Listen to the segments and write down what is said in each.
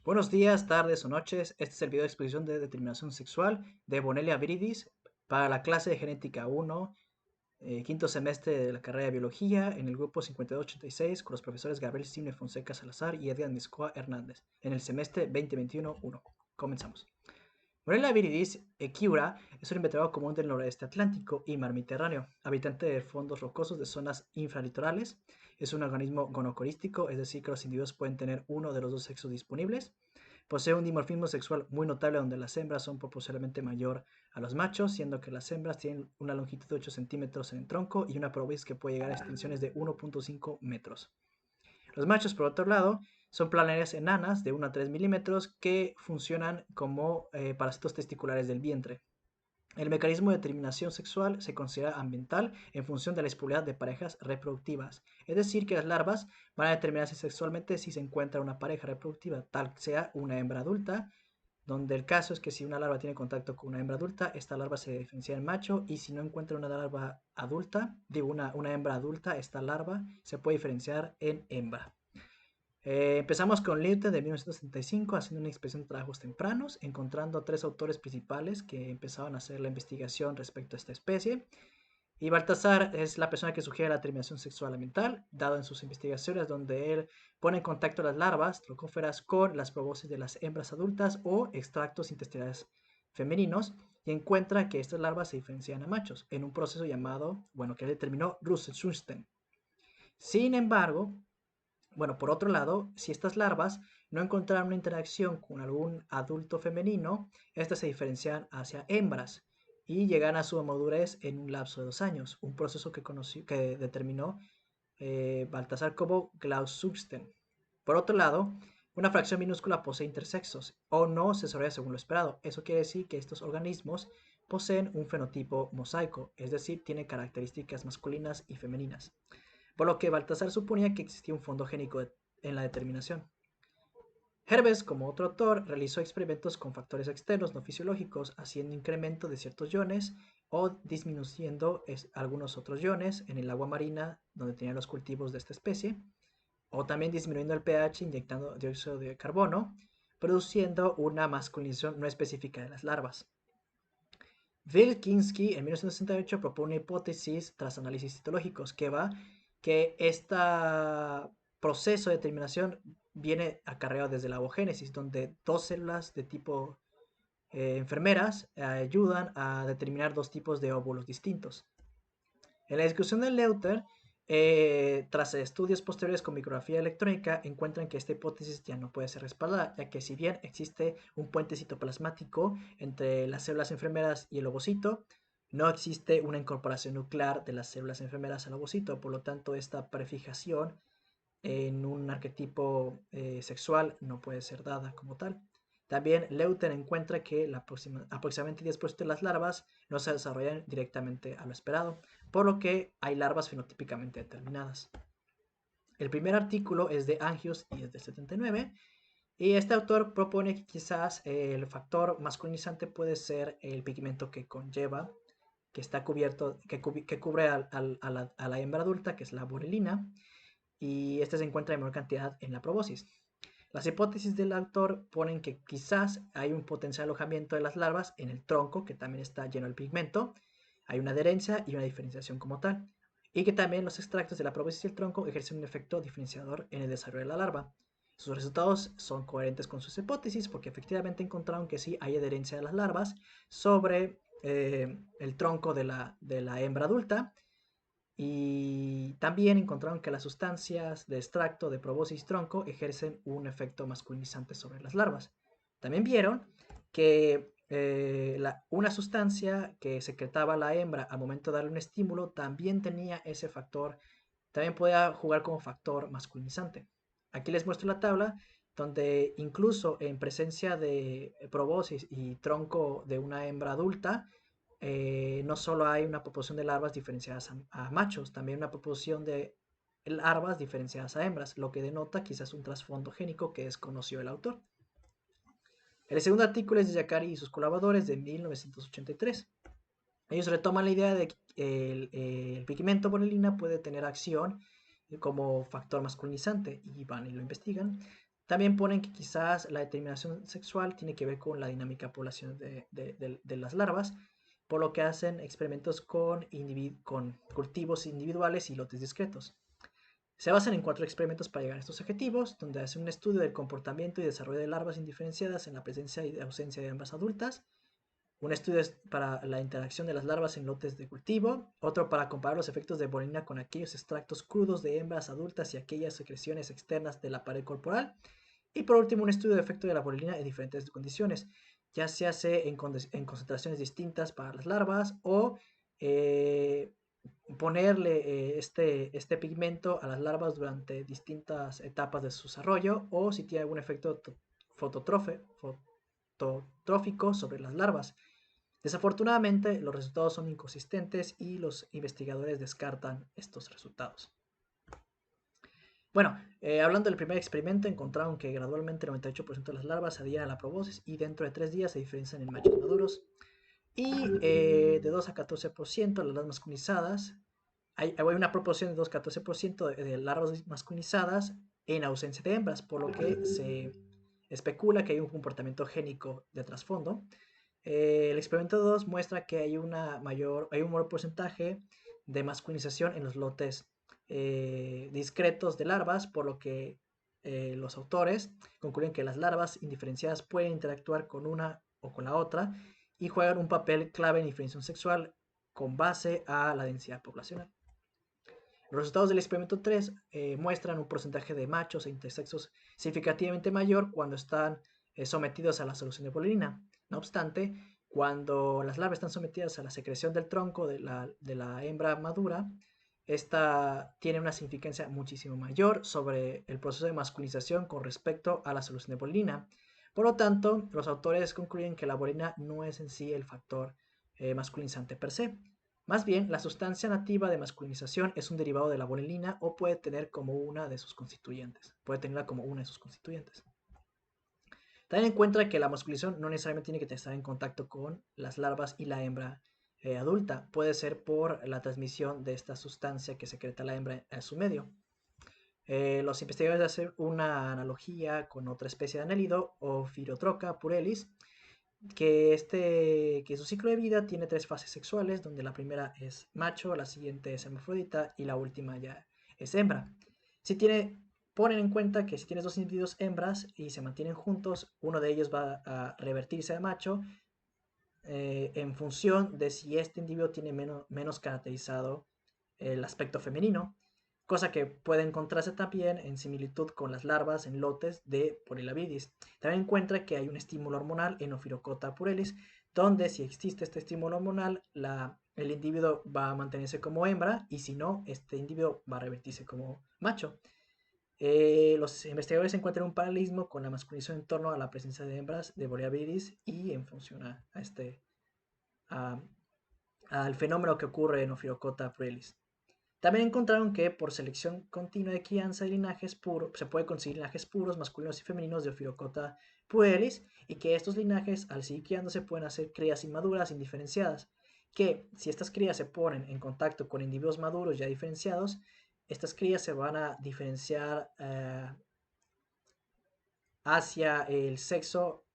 Buenos días, tardes o noches. Este es el video de exposición de determinación sexual de Bonelia viridis para la clase de genética 1, quinto semestre de la carrera de biología en el grupo 5286 con los profesores Gabriel Simne Fonseca Salazar y Edgar Miscoa Hernández en el semestre 2021-1. Comenzamos. Morelia viridis equiura es un invertebrado común del noroeste atlántico y mar Mediterráneo, habitante de fondos rocosos de zonas infralitorales. Es un organismo gonocorístico, es decir, que los individuos pueden tener uno de los dos sexos disponibles. Posee un dimorfismo sexual muy notable donde las hembras son proporcionalmente mayor a los machos, siendo que las hembras tienen una longitud de 8 centímetros en el tronco y una probóscis que puede llegar a extensiones de 1.5 metros. Los machos, por otro lado, son planarias enanas de 1 a 3 milímetros que funcionan como parásitos testiculares del vientre. El mecanismo de determinación sexual se considera ambiental en función de la disponibilidad de parejas reproductivas, es decir, que las larvas van a determinarse sexualmente si se encuentra una pareja reproductiva, tal sea una hembra adulta, donde el caso es que si una larva tiene contacto con una hembra adulta, esta larva se diferencia en macho, y si no encuentra una larva adulta, una hembra adulta, esta larva se puede diferenciar en hembra. Empezamos con Lute de 1975 haciendo una inspección de trabajos tempranos, encontrando a tres autores principales que empezaban a hacer la investigación respecto a esta especie. Y Baltasar es la persona que sugiere la terminación sexual ambiental, dado en sus investigaciones donde él pone en contacto las larvas trocóferas con las probóscis de las hembras adultas o extractos intestinales femeninos y encuentra que estas larvas se diferencian a machos en un proceso llamado, que él determinó Russell-Schunsten. Sin embargo, por otro lado, si estas larvas no encontraran una interacción con algún adulto femenino, estas se diferencian hacia hembras y llegan a su madurez en un lapso de 2 años, un proceso que determinó Baltasar como Glaushausen. Por otro lado, una fracción minúscula posee intersexos o no se desarrolla según lo esperado. Eso quiere decir que estos organismos poseen un fenotipo mosaico, es decir, tienen características masculinas y femeninas, por lo que Baltasar suponía que existía un fondo génico en la determinación. Herbes, como otro autor, realizó experimentos con factores externos no fisiológicos, haciendo incremento de ciertos iones o disminuyendo algunos otros iones en el agua marina donde tenían los cultivos de esta especie, o también disminuyendo el pH inyectando dióxido de carbono, produciendo una masculinización no específica de las larvas. Wilkinski en 1968 propone una hipótesis tras análisis citológicos que este proceso de determinación viene acarreado desde la ovogénesis, donde dos células de tipo enfermeras ayudan a determinar dos tipos de óvulos distintos. En la discusión de Leuter, tras estudios posteriores con micrografía electrónica, encuentran que esta hipótesis ya no puede ser respaldada, ya que si bien existe un puente citoplasmático entre las células enfermeras y el ovocito, no existe una incorporación nuclear de las células enfermeras al ovocito, por lo tanto esta prefijación en un arquetipo sexual no puede ser dada como tal. También Leuter encuentra que aproximadamente 10% de las larvas no se desarrollan directamente a lo esperado, por lo que hay larvas fenotípicamente determinadas. El primer artículo es de Angius y es del 79, y este autor propone que quizás el factor masculinizante puede ser el pigmento que conlleva, que está cubierto, que cubre a la hembra adulta, que es la borelina, y este se encuentra en menor cantidad en la probóscis. Las hipótesis del autor ponen que quizás hay un potencial alojamiento de las larvas en el tronco, que también está lleno de pigmento, hay una adherencia y una diferenciación como tal, y que también los extractos de la probóscis y el tronco ejercen un efecto diferenciador en el desarrollo de la larva. Sus resultados son coherentes con sus hipótesis porque efectivamente encontraron que sí hay adherencia de las larvas sobre el tronco de la hembra adulta, y también encontraron que las sustancias de extracto de probóscis tronco ejercen un efecto masculinizante sobre las larvas. También vieron que una sustancia que secretaba la hembra al momento de darle un estímulo también tenía ese factor, también podía jugar como factor masculinizante. Aquí les muestro la tabla donde incluso en presencia de probóscis y tronco de una hembra adulta, no solo hay una proporción de larvas diferenciadas a machos, también una proporción de larvas diferenciadas a hembras, lo que denota quizás un trasfondo génico que desconoció el autor. El segundo artículo es de Yakari y sus colaboradores de 1983. Ellos retoman la idea de que el pigmento borelina puede tener acción como factor masculinizante y van y lo investigan. También ponen que quizás la determinación sexual tiene que ver con la dinámica poblacional de las larvas, por lo que hacen experimentos con cultivos individuales y lotes discretos. Se basan en 4 experimentos para llegar a estos objetivos, donde hacen un estudio del comportamiento y desarrollo de larvas indiferenciadas en la presencia y ausencia de hembras adultas, un estudio para la interacción de las larvas en lotes de cultivo, otro para comparar los efectos de bolina con aquellos extractos crudos de hembras adultas y aquellas secreciones externas de la pared corporal, y por último un estudio de efecto de la bolina en diferentes condiciones, ya se hace en concentraciones distintas para las larvas o eh, ponerle este pigmento a las larvas durante distintas etapas de su desarrollo o si tiene algún efecto fototrófico sobre las larvas. Desafortunadamente, los resultados son inconsistentes y los investigadores descartan estos resultados. Bueno, hablando del primer experimento, encontraron que gradualmente el 98% de las larvas adhieren a la proboscis y dentro de 3 días se diferencian en machos maduros. Y de 2 a 14% las larvas masculinizadas, hay una proporción de 2 a 14% de larvas masculinizadas en ausencia de hembras, por lo que se especula que hay un comportamiento génico de trasfondo. El experimento 2 muestra que hay un mayor porcentaje de masculinización en los lotes discretos de larvas, por lo que los autores concluyen que las larvas indiferenciadas pueden interactuar con una o con la otra y juegan un papel clave en diferenciación sexual con base a la densidad poblacional. Los resultados del experimento 3 muestran un porcentaje de machos e intersexos significativamente mayor cuando están sometidos a la solución de bolina. No obstante, cuando las larvas están sometidas a la secreción del tronco de la hembra madura, esta tiene una significancia muchísimo mayor sobre el proceso de masculinización con respecto a la solución de bolina. Por lo tanto, los autores concluyen que la bolina no es en sí el factor masculinizante per se. Más bien, la sustancia nativa de masculinización es un derivado de la bolilina o puede tener como una de sus constituyentes. Puede tenerla como una de sus constituyentes. También encuentra que la masculinización no necesariamente tiene que estar en contacto con las larvas y la hembra adulta. Puede ser por la transmisión de esta sustancia que secreta la hembra a su medio. Los investigadores hacen una analogía con otra especie de anélido, Ophirotrocha purelis, que su ciclo de vida tiene 3 fases sexuales, donde la primera es macho, la siguiente es hermafrodita y la última ya es hembra. Ponen en cuenta que si tienes 2 individuos hembras y se mantienen juntos, uno de ellos va a revertirse a macho en función de si este individuo tiene menos caracterizado el aspecto femenino, cosa que puede encontrarse también en similitud con las larvas en lotes de Polylabiris. También encuentra que hay un estímulo hormonal en Ophirocota purelis, donde si existe este estímulo hormonal, el individuo va a mantenerse como hembra y si no, este individuo va a revertirse como macho. Los investigadores encuentran un paralelismo con la masculinización en torno a la presencia de hembras de Boreaviris y en función a, al fenómeno que ocurre en Ophirocota purelis. También encontraron que por selección continua de crianza de linajes puros, se puede conseguir linajes puros masculinos y femeninos de Ophirocota puelis y que estos linajes al seguir criándose pueden hacer crías inmaduras indiferenciadas, que si estas crías se ponen en contacto con individuos maduros ya diferenciados, estas crías se van a diferenciar hacia el sexo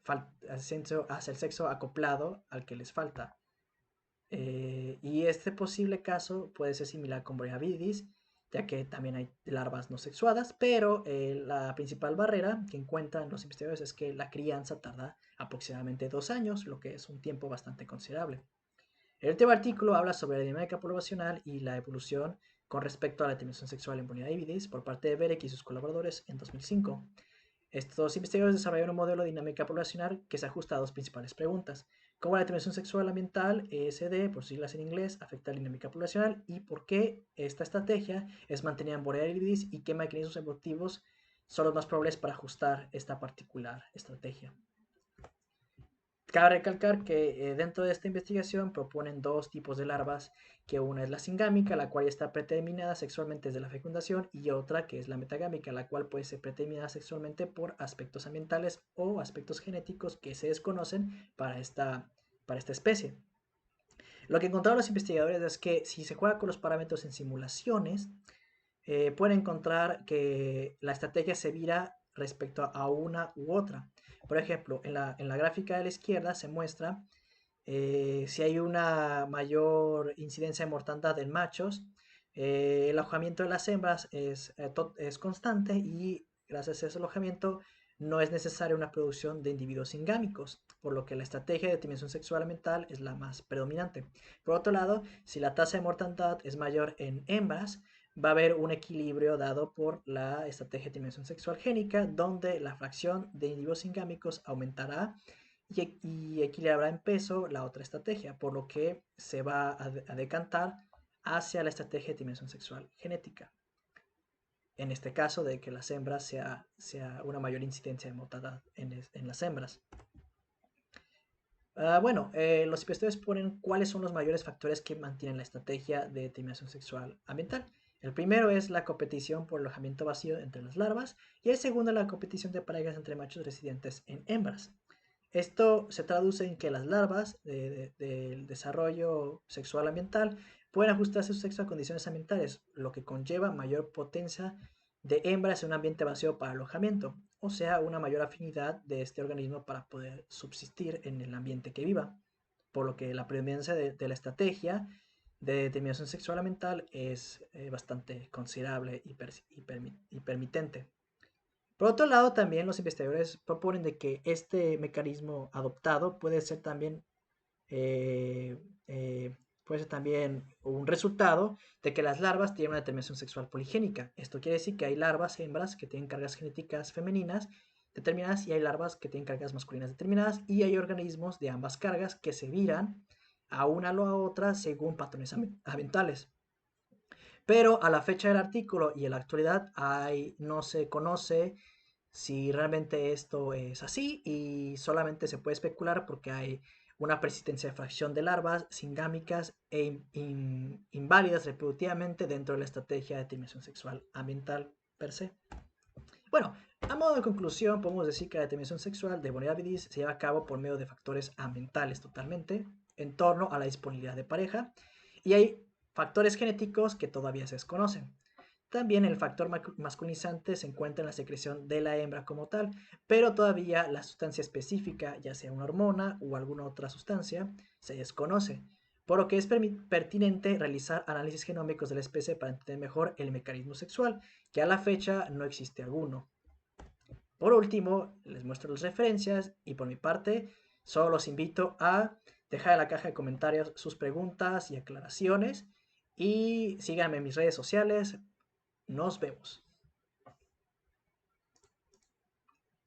hacia el sexo acoplado al que les falta. Y este posible caso puede ser similar con Boreavidis, ya que también hay larvas no sexuadas, pero la principal barrera que encuentran los investigadores es que la crianza tarda aproximadamente 2 años, lo que es un tiempo bastante considerable. El último artículo habla sobre la dinámica poblacional y la evolución con respecto a la determinación sexual en Boreavidis por parte de Berek y sus colaboradores en 2005. Estos investigadores desarrollaron un modelo de dinámica poblacional que se ajusta a 2 principales preguntas. ¿Cómo la determinación sexual ambiental, ESD, por siglas en inglés, afecta a la dinámica poblacional? ¿Y por qué esta estrategia es mantenida en Borealis y qué mecanismos evolutivos son los más probables para ajustar esta particular estrategia? Cabe recalcar que dentro de esta investigación proponen 2 tipos de larvas, que una es la singámica, la cual está predeterminada sexualmente desde la fecundación, y otra que es la metagámica, la cual puede ser predeterminada sexualmente por aspectos ambientales o aspectos genéticos que se desconocen para esta especie. Lo que encontraron los investigadores es que si se juega con los parámetros en simulaciones, pueden encontrar que la estrategia se vira respecto a una u otra. Por ejemplo, en la gráfica de la izquierda se muestra si hay una mayor incidencia de mortandad en machos, el alojamiento de las hembras es constante y gracias a ese alojamiento no es necesaria una producción de individuos singámicos, por lo que la estrategia de determinación sexual mental es la más predominante. Por otro lado, si la tasa de mortandad es mayor en hembras, va a haber un equilibrio dado por la estrategia de determinación sexual génica, donde la fracción de individuos singámicos aumentará y equilibrará en peso la otra estrategia, por lo que se va a decantar hacia la estrategia de determinación sexual genética. En este caso, de que las hembras sea una mayor incidencia de mortalidad en las hembras. Bueno, los investigadores ponen cuáles son los mayores factores que mantienen la estrategia de determinación sexual ambiental. El primero es la competición por alojamiento vacío entre las larvas y el segundo la competición de parejas entre machos residentes en hembras. Esto se traduce en que las larvas del desarrollo sexual ambiental pueden ajustarse su sexo a condiciones ambientales, lo que conlleva mayor potencia de hembras en un ambiente vacío para alojamiento, o sea, una mayor afinidad de este organismo para poder subsistir en el ambiente que viva. Por lo que la predominancia de la estrategia de determinación sexual ambiental es bastante considerable y permitente. Por otro lado, también los investigadores proponen de que este mecanismo adoptado eh, puede ser también un resultado de que las larvas tienen una determinación sexual poligénica. Esto quiere decir que hay larvas hembras que tienen cargas genéticas femeninas determinadas y hay larvas que tienen cargas masculinas determinadas y hay organismos de ambas cargas que se viran a una o a otra según patrones ambientales. Pero a la fecha del artículo y en la actualidad no se conoce si realmente esto es así y solamente se puede especular porque hay una persistencia de fracción de larvas singámicas e inválidas reproductivamente dentro de la estrategia de determinación sexual ambiental per se. Bueno, a modo de conclusión podemos decir que la determinación sexual de Bonilla Vidis se lleva a cabo por medio de factores ambientales totalmente en torno a la disponibilidad de pareja y hay factores genéticos que todavía se desconocen. También el factor masculinizante se encuentra en la secreción de la hembra como tal, pero todavía la sustancia específica, ya sea una hormona o alguna otra sustancia, se desconoce, por lo que es pertinente realizar análisis genómicos de la especie para entender mejor el mecanismo sexual, que a la fecha no existe alguno. Por último, les muestro las referencias y por mi parte, solo los invito a dejar en la caja de comentarios sus preguntas y aclaraciones y síganme en mis redes sociales. Nos vemos.